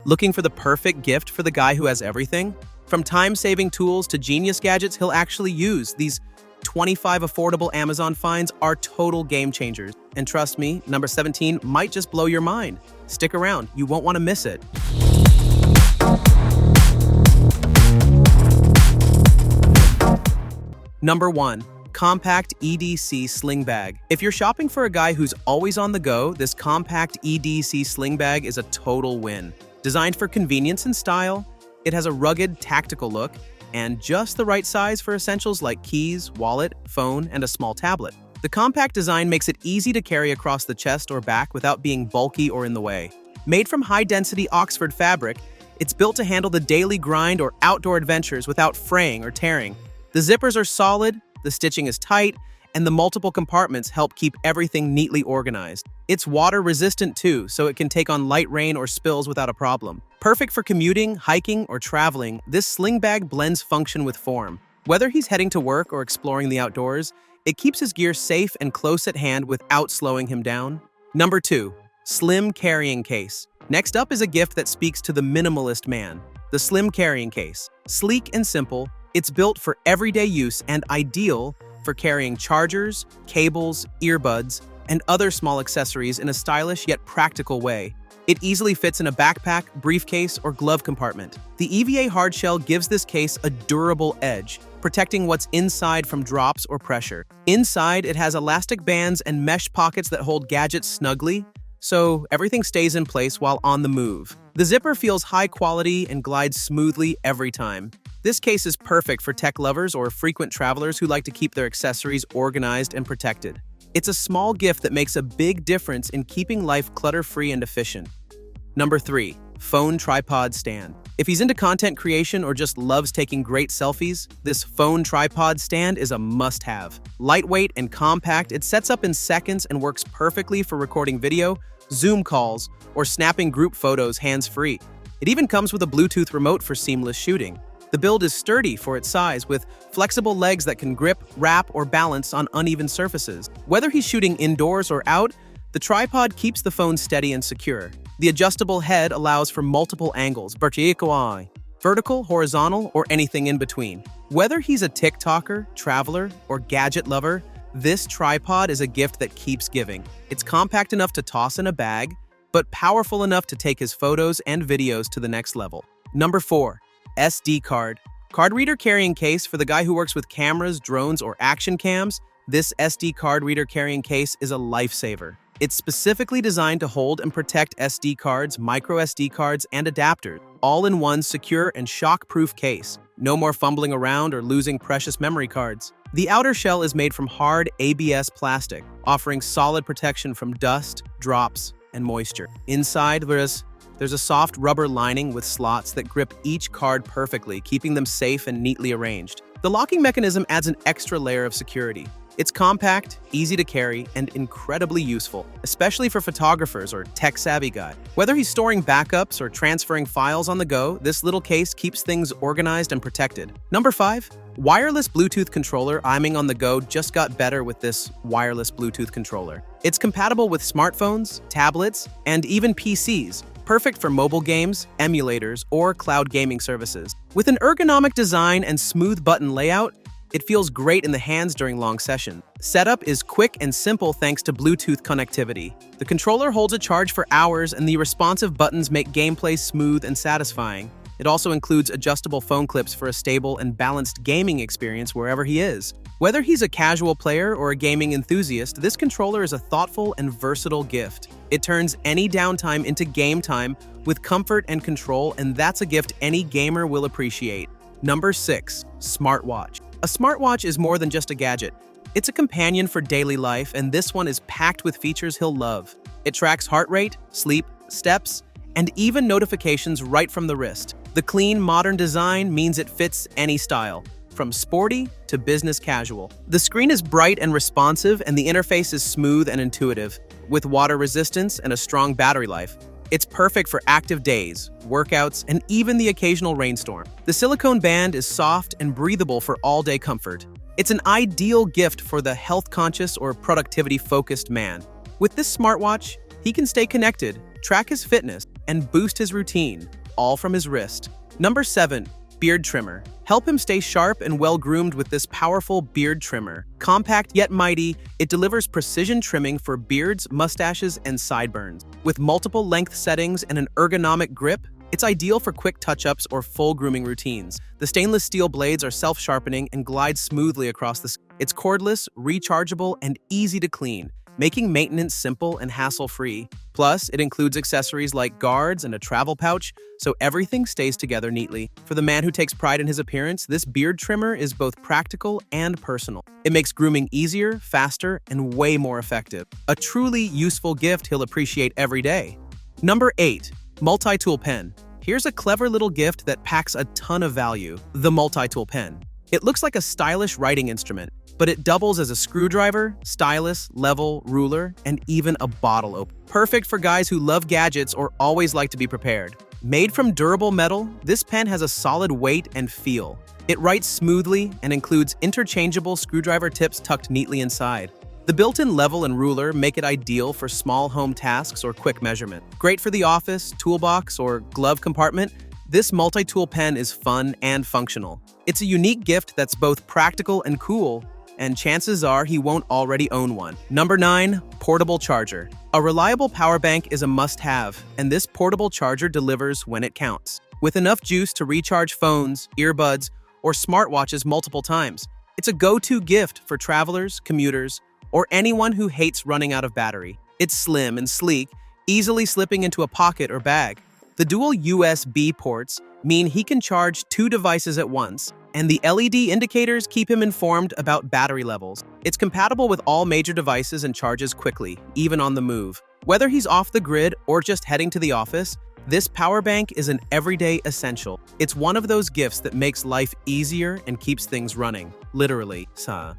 Looking for the perfect gift for the guy who has everything? From time-saving tools to genius gadgets he'll actually use, these 25 affordable Amazon finds are total game changers. And trust me, number 17 might just blow your mind. Stick around, you won't want to miss it. Number 1. Compact EDC Sling Bag. If you're shopping for a guy who's always on the go, this Compact EDC Sling Bag is a total win. Designed for convenience and style, it has a rugged, tactical look and just the right size for essentials like keys, wallet, phone, and a small tablet. The compact design makes it easy to carry across the chest or back without being bulky or in the way. Made from high-density Oxford fabric, it's built to handle the daily grind or outdoor adventures without fraying or tearing. The zippers are solid, the stitching is tight, and the multiple compartments help keep everything neatly organized. It's water-resistant too, so it can take on light rain or spills without a problem. Perfect for commuting, hiking, or traveling, this sling bag blends function with form. Whether he's heading to work or exploring the outdoors, it keeps his gear safe and close at hand without slowing him down. Number 2. Slim Carrying Case. Next up is a gift that speaks to the minimalist man. The Slim Carrying Case. Sleek and simple, it's built for everyday use and ideal for carrying chargers, cables, earbuds, and other small accessories in a stylish yet practical way. It easily fits in a backpack, briefcase, or glove compartment. The EVA hardshell gives this case a durable edge, protecting what's inside from drops or pressure. Inside, it has elastic bands and mesh pockets that hold gadgets snugly, so everything stays in place while on the move. The zipper feels high quality and glides smoothly every time. This case is perfect for tech lovers or frequent travelers who like to keep their accessories organized and protected. It's a small gift that makes a big difference in keeping life clutter-free and efficient. Number 3. Phone Tripod Stand. If he's into content creation or just loves taking great selfies, this phone tripod stand is a must-have. Lightweight and compact, it sets up in seconds and works perfectly for recording video, Zoom calls, or snapping group photos hands-free. It even comes with a Bluetooth remote for seamless shooting. The build is sturdy for its size, with flexible legs that can grip, wrap, or balance on uneven surfaces. Whether he's shooting indoors or out, the tripod keeps the phone steady and secure. The adjustable head allows for multiple angles, vertical, horizontal, or anything in between. Whether he's a TikToker, traveler, or gadget lover, this tripod is a gift that keeps giving. It's compact enough to toss in a bag, but powerful enough to take his photos and videos to the next level. Number 4. SD card. Card reader carrying case for the guy who works with cameras, drones, or action cams. This SD card reader carrying case is a lifesaver. It's specifically designed to hold and protect SD cards, micro SD cards, and adapters, all in one secure and shock-proof case. No more fumbling around or losing precious memory cards. The outer shell is made from hard ABS plastic, offering solid protection from dust, drops, and moisture. Inside, there's a soft rubber lining with slots that grip each card perfectly, keeping them safe and neatly arranged. The locking mechanism adds an extra layer of security. It's compact, easy to carry, and incredibly useful, especially for photographers or tech-savvy guys. Whether he's storing backups or transferring files on the go, this little case keeps things organized and protected. Number 5. Wireless Bluetooth controller. Aiming on the go just got better with this wireless Bluetooth controller. It's compatible with smartphones, tablets, and even PCs. Perfect for mobile games, emulators, or cloud gaming services. With an ergonomic design and smooth button layout, it feels great in the hands during long sessions. Setup is quick and simple thanks to Bluetooth connectivity. The controller holds a charge for hours, and the responsive buttons make gameplay smooth and satisfying. It also includes adjustable phone clips for a stable and balanced gaming experience wherever he is. Whether he's a casual player or a gaming enthusiast, this controller is a thoughtful and versatile gift. It turns any downtime into game time with comfort and control, and that's a gift any gamer will appreciate. Number 6. Smartwatch. A smartwatch is more than just a gadget. It's a companion for daily life, and this one is packed with features he'll love. It tracks heart rate, sleep, steps, and even notifications right from the wrist. The clean, modern design means it fits any style, from sporty to business casual. The screen is bright and responsive, and the interface is smooth and intuitive. With water resistance and a strong battery life, it's perfect for active days, workouts, and even the occasional rainstorm. The silicone band is soft and breathable for all-day comfort. It's an ideal gift for the health-conscious or productivity-focused man. With this smartwatch, he can stay connected, track his fitness, and boost his routine, all from his wrist. Number 7. Beard Trimmer. Help him stay sharp and well-groomed with this powerful beard trimmer. Compact yet mighty, it delivers precision trimming for beards, mustaches, and sideburns. With multiple length settings and an ergonomic grip, it's ideal for quick touch-ups or full grooming routines. The stainless steel blades are self-sharpening and glide smoothly across the skin. It's cordless, rechargeable, and easy to clean, making maintenance simple and hassle-free. Plus, it includes accessories like guards and a travel pouch, so everything stays together neatly. For the man who takes pride in his appearance, this beard trimmer is both practical and personal. It makes grooming easier, faster, and way more effective. A truly useful gift he'll appreciate every day. Number 8. Multitool Pen. Here's a clever little gift that packs a ton of value: the Multitool Pen. It looks like a stylish writing instrument, but it doubles as a screwdriver, stylus, level, ruler, and even a bottle opener. Perfect for guys who love gadgets or always like to be prepared. Made from durable metal, this pen has a solid weight and feel. It writes smoothly and includes interchangeable screwdriver tips tucked neatly inside. The built-in level and ruler make it ideal for small home tasks or quick measurement. Great for the office, toolbox, or glove compartment, this multi-tool pen is fun and functional. It's a unique gift that's both practical and cool, and chances are he won't already own one. Number 9. Portable Charger. A reliable power bank is a must-have, and this portable charger delivers when it counts. With enough juice to recharge phones, earbuds, or smartwatches multiple times, it's a go-to gift for travelers, commuters, or anyone who hates running out of battery. It's slim and sleek, easily slipping into a pocket or bag. The dual USB ports mean he can charge 2 devices at once, and the LED indicators keep him informed about battery levels. It's compatible with all major devices and charges quickly, even on the move. Whether he's off the grid or just heading to the office, this power bank is an everyday essential. It's one of those gifts that makes life easier and keeps things running, literally.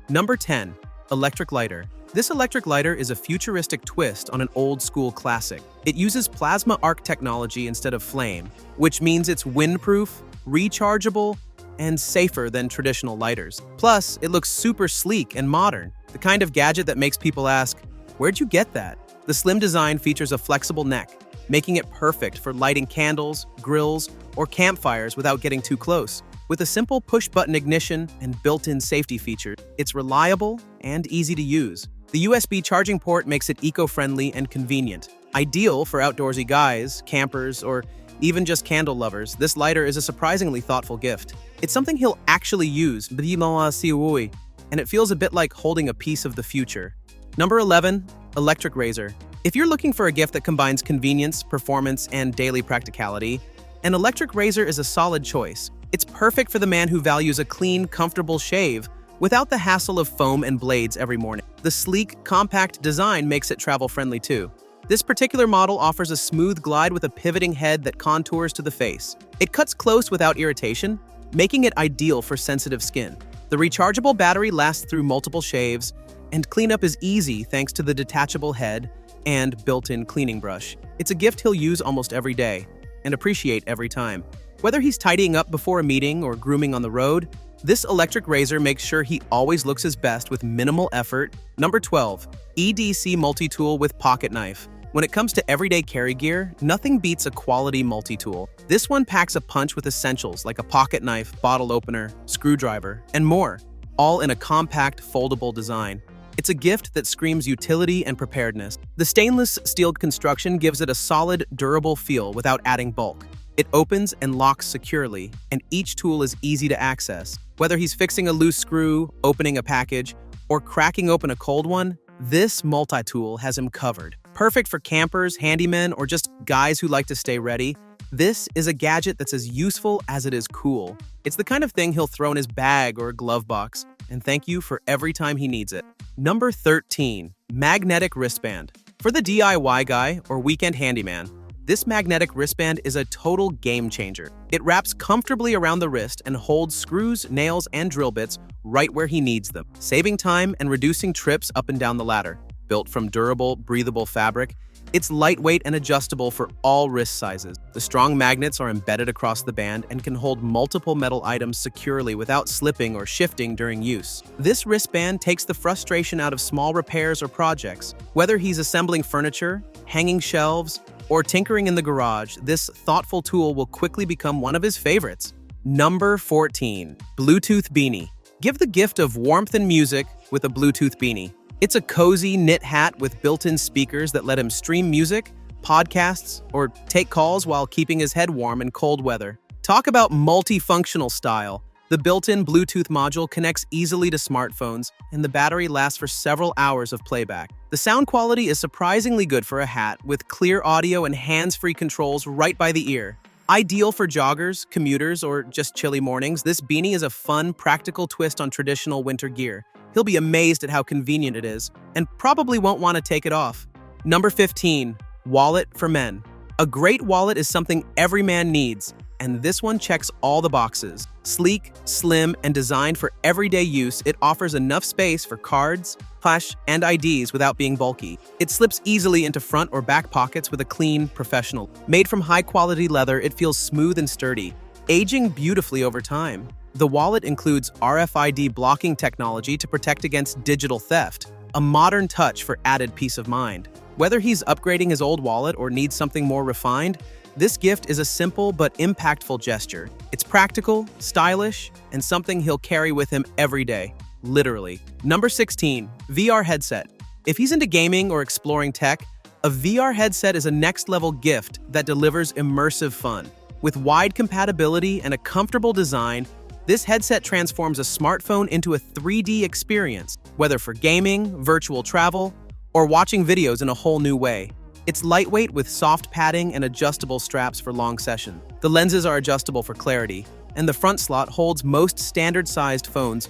Number 10. Electric Lighter. This electric lighter is a futuristic twist on an old-school classic. It uses plasma arc technology instead of flame, which means it's windproof, rechargeable, and safer than traditional lighters. Plus, it looks super sleek and modern, the kind of gadget that makes people ask, "Where'd you get that?" The slim design features a flexible neck, making it perfect for lighting candles, grills, or campfires without getting too close. With a simple push-button ignition and built-in safety features, it's reliable and easy to use. The USB charging port makes it eco-friendly and convenient. Ideal for outdoorsy guys, campers, or even just candle lovers, this lighter is a surprisingly thoughtful gift. It's something he'll actually use, and it feels a bit like holding a piece of the future. Number 11. Electric Razor. If you're looking for a gift that combines convenience, performance, and daily practicality, an electric razor is a solid choice. It's perfect for the man who values a clean, comfortable shave without the hassle of foam and blades every morning. The sleek, compact design makes it travel-friendly too. This particular model offers a smooth glide with a pivoting head that contours to the face. It cuts close without irritation, making it ideal for sensitive skin. The rechargeable battery lasts through multiple shaves, and cleanup is easy thanks to the detachable head and built-in cleaning brush. It's a gift he'll use almost every day and appreciate every time. Whether he's tidying up before a meeting or grooming on the road, this electric razor makes sure he always looks his best with minimal effort. Number 12. EDC Multi-Tool with Pocket Knife. When it comes to everyday carry gear, nothing beats a quality multi-tool. This one packs a punch with essentials like a pocket knife, bottle opener, screwdriver, and more, all in a compact, foldable design. It's a gift that screams utility and preparedness. The stainless steel construction gives it a solid, durable feel without adding bulk. It opens and locks securely, and each tool is easy to access. Whether he's fixing a loose screw, opening a package, or cracking open a cold one, this multi-tool has him covered. Perfect for campers, handymen, or just guys who like to stay ready, this is a gadget that's as useful as it is cool. It's the kind of thing he'll throw in his bag or glove box, and thank you for every time he needs it. Number 13. Magnetic Wristband. For the DIY guy or weekend handyman, this magnetic wristband is a total game changer. It wraps comfortably around the wrist and holds screws, nails, and drill bits right where he needs them, saving time and reducing trips up and down the ladder. Built from durable, breathable fabric, it's lightweight and adjustable for all wrist sizes. The strong magnets are embedded across the band and can hold multiple metal items securely without slipping or shifting during use. This wristband takes the frustration out of small repairs or projects. Whether he's assembling furniture, hanging shelves, or tinkering in the garage, this thoughtful tool will quickly become one of his favorites. Number 14. Bluetooth Beanie. Give the gift of warmth and music with a Bluetooth Beanie. It's a cozy knit hat with built-in speakers that let him stream music, podcasts, or take calls while keeping his head warm in cold weather. Talk about multifunctional style. The built-in Bluetooth module connects easily to smartphones, and the battery lasts for several hours of playback. The sound quality is surprisingly good for a hat, with clear audio and hands-free controls right by the ear. Ideal for joggers, commuters, or just chilly mornings, this beanie is a fun, practical twist on traditional winter gear. He'll be amazed at how convenient it is, and probably won't want to take it off. Number 15. Wallet for men. A great wallet is something every man needs, and this one checks all the boxes. Sleek, slim, and designed for everyday use, it offers enough space for cards, cash, and IDs without being bulky. It slips easily into front or back pockets with a clean, professional. Made from high-quality leather, it feels smooth and sturdy, aging beautifully over time. The wallet includes RFID blocking technology to protect against digital theft, a modern touch for added peace of mind. Whether he's upgrading his old wallet or needs something more refined, this gift is a simple but impactful gesture. It's practical, stylish, and something he'll carry with him every day, literally. Number 16. VR headset. If he's into gaming or exploring tech, a VR headset is a next-level gift that delivers immersive fun. With wide compatibility and a comfortable design, this headset transforms a smartphone into a 3D experience, whether for gaming, virtual travel, or watching videos in a whole new way. It's lightweight with soft padding and adjustable straps for long sessions. The lenses are adjustable for clarity, and the front slot holds most standard-sized phones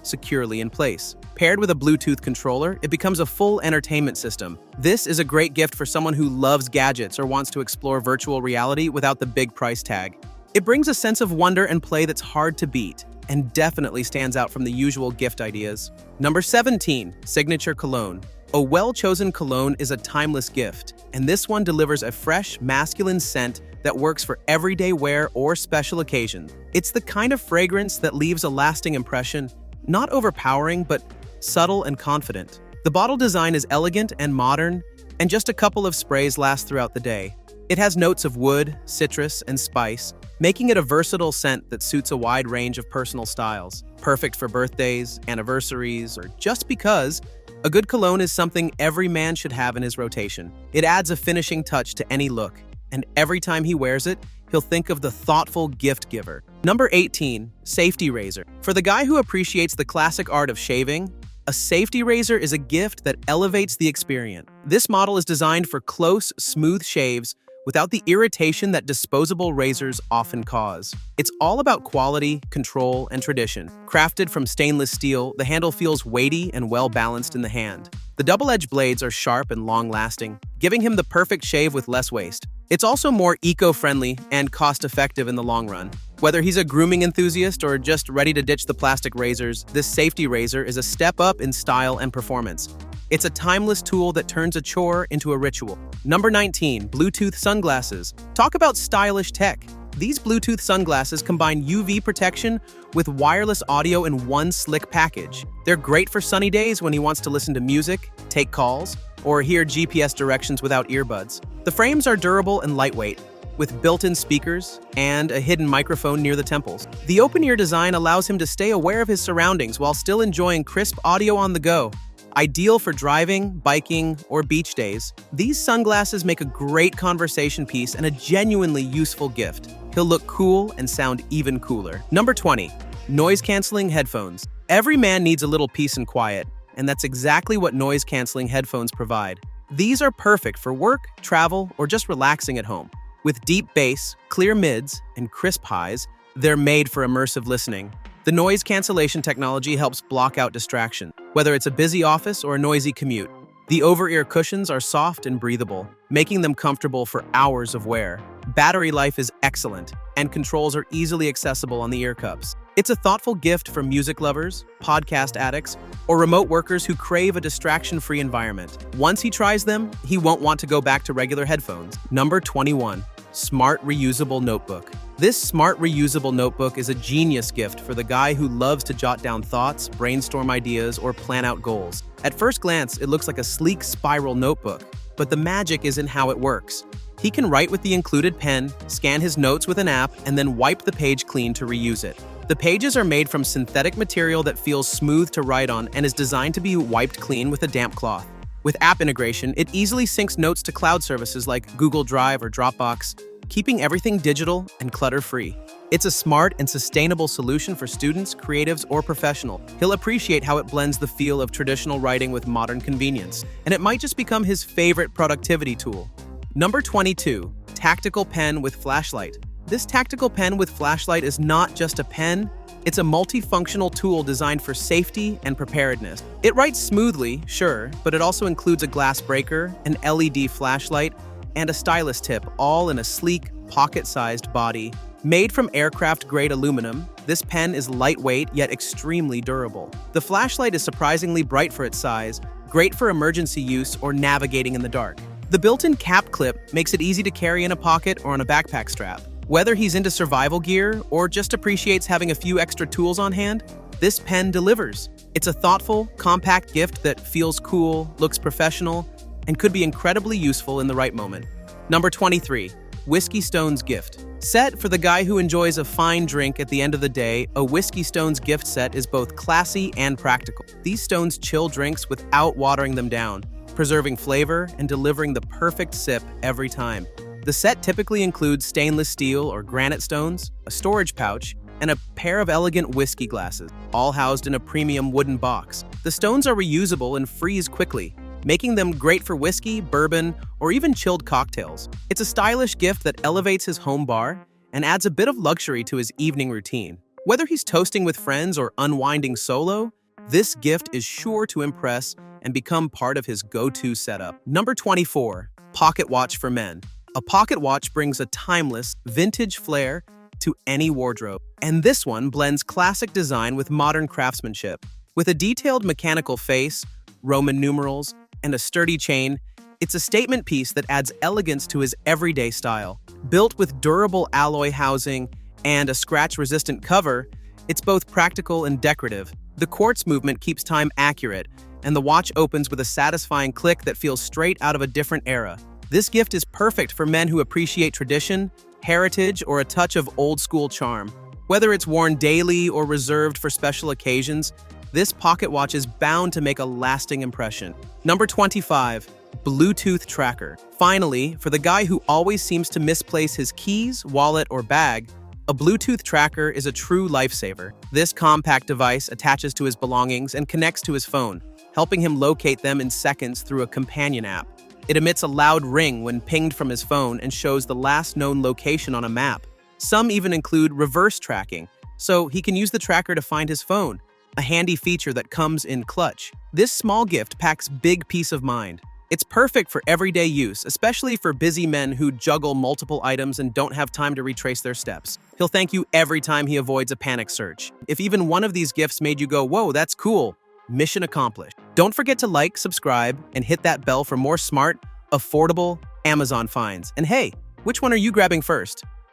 securely in place. Paired with a Bluetooth controller, it becomes a full entertainment system. This is a great gift for someone who loves gadgets or wants to explore virtual reality without the big price tag. It brings a sense of wonder and play that's hard to beat, and definitely stands out from the usual gift ideas. Number 17. Signature Cologne. A well-chosen cologne is a timeless gift, and this one delivers a fresh, masculine scent that works for everyday wear or special occasions. It's the kind of fragrance that leaves a lasting impression, not overpowering, but subtle and confident. The bottle design is elegant and modern, and just a couple of sprays last throughout the day. It has notes of wood, citrus, and spice, making it a versatile scent that suits a wide range of personal styles. Perfect for birthdays, anniversaries, or just because. A good cologne is something every man should have in his rotation. It adds a finishing touch to any look, and every time he wears it, he'll think of the thoughtful gift giver. Number 18. Safety razor. For the guy who appreciates the classic art of shaving, a safety razor is a gift that elevates the experience. This model is designed for close, smooth shaves without the irritation that disposable razors often cause. It's all about quality, control, and tradition. Crafted from stainless steel, the handle feels weighty and well-balanced in the hand. The double-edged blades are sharp and long-lasting, giving him the perfect shave with less waste. It's also more eco-friendly and cost-effective in the long run. Whether he's a grooming enthusiast or just ready to ditch the plastic razors, this safety razor is a step up in style and performance. It's a timeless tool that turns a chore into a ritual. Number 19. Bluetooth sunglasses. Talk about stylish tech. These Bluetooth sunglasses combine UV protection with wireless audio in one slick package. They're great for sunny days when he wants to listen to music, take calls, or hear GPS directions without earbuds. The frames are durable and lightweight, with built-in speakers and a hidden microphone near the temples. The open-ear design allows him to stay aware of his surroundings while still enjoying crisp audio on the go. Ideal for driving, biking, or beach days, these sunglasses make a great conversation piece and a genuinely useful gift. He'll look cool and sound even cooler. Number 20. Noise-canceling headphones. Every man needs a little peace and quiet, and that's exactly what noise-canceling headphones provide. These are perfect for work, travel, or just relaxing at home. With deep bass, clear mids, and crisp highs, they're made for immersive listening. The noise cancellation technology helps block out distraction, whether it's a busy office or a noisy commute. The over-ear cushions are soft and breathable, making them comfortable for hours of wear. Battery life is excellent, and controls are easily accessible on the ear cups. It's a thoughtful gift for music lovers, podcast addicts, or remote workers who crave a distraction-free environment. Once he tries them, he won't want to go back to regular headphones. Number 21. Smart Reusable Notebook. This smart reusable notebook is a genius gift for the guy who loves to jot down thoughts, brainstorm ideas, or plan out goals. At first glance, it looks like a sleek spiral notebook, but the magic is in how it works. He can write with the included pen, scan his notes with an app, and then wipe the page clean to reuse it. The pages are made from synthetic material that feels smooth to write on and is designed to be wiped clean with a damp cloth. With app integration, it easily syncs notes to cloud services like Google Drive or Dropbox, keeping everything digital and clutter-free. It's a smart and sustainable solution for students, creatives, or professionals. He'll appreciate how it blends the feel of traditional writing with modern convenience, and it might just become his favorite productivity tool. Number 22. Tactical Pen with Flashlight. This tactical pen with flashlight is not just a pen, it's a multifunctional tool designed for safety and preparedness. It writes smoothly, sure, but it also includes a glass breaker, an LED flashlight, and a stylus tip, all in a sleek, pocket-sized body. Made from aircraft-grade aluminum, this pen is lightweight yet extremely durable. The flashlight is surprisingly bright for its size, great for emergency use or navigating in the dark. The built-in cap clip makes it easy to carry in a pocket or on a backpack strap. Whether he's into survival gear or just appreciates having a few extra tools on hand, this pen delivers. It's a thoughtful, compact gift that feels cool, looks professional, and could be incredibly useful in the right moment. Number 23. Whiskey Stones Gift. Set for the guy who enjoys a fine drink at the end of the day, a Whiskey Stones gift set is both classy and practical. These stones chill drinks without watering them down, preserving flavor and delivering the perfect sip every time. The set typically includes stainless steel or granite stones, a storage pouch, and a pair of elegant whiskey glasses, all housed in a premium wooden box. The stones are reusable and freeze quickly, making them great for whiskey, bourbon, or even chilled cocktails. It's a stylish gift that elevates his home bar and adds a bit of luxury to his evening routine. Whether he's toasting with friends or unwinding solo, this gift is sure to impress and become part of his go-to setup. Number 24. Pocket Watch for Men. A pocket watch brings a timeless, vintage flair to any wardrobe. And this one blends classic design with modern craftsmanship. With a detailed mechanical face, Roman numerals, and a sturdy chain, it's a statement piece that adds elegance to his everyday style. Built with durable alloy housing and a scratch-resistant cover, it's both practical and decorative. The quartz movement keeps time accurate, and the watch opens with a satisfying click that feels straight out of a different era. This gift is perfect for men who appreciate tradition, heritage, or a touch of old-school charm. Whether it's worn daily or reserved for special occasions, this pocket watch is bound to make a lasting impression. Number 25. Bluetooth Tracker. Finally, for the guy who always seems to misplace his keys, wallet, or bag, a Bluetooth tracker is a true lifesaver. This compact device attaches to his belongings and connects to his phone, helping him locate them in seconds through a companion app. It emits a loud ring when pinged from his phone and shows the last known location on a map. Some even include reverse tracking, so he can use the tracker to find his phone, a handy feature that comes in clutch. This small gift packs big peace of mind. It's perfect for everyday use, especially for busy men who juggle multiple items and don't have time to retrace their steps. He'll thank you every time he avoids a panic search. If even one of these gifts made you go, "Whoa, that's cool," mission accomplished. Don't forget to like, subscribe, and hit that bell for more smart, affordable Amazon finds. And hey, which one are you grabbing first?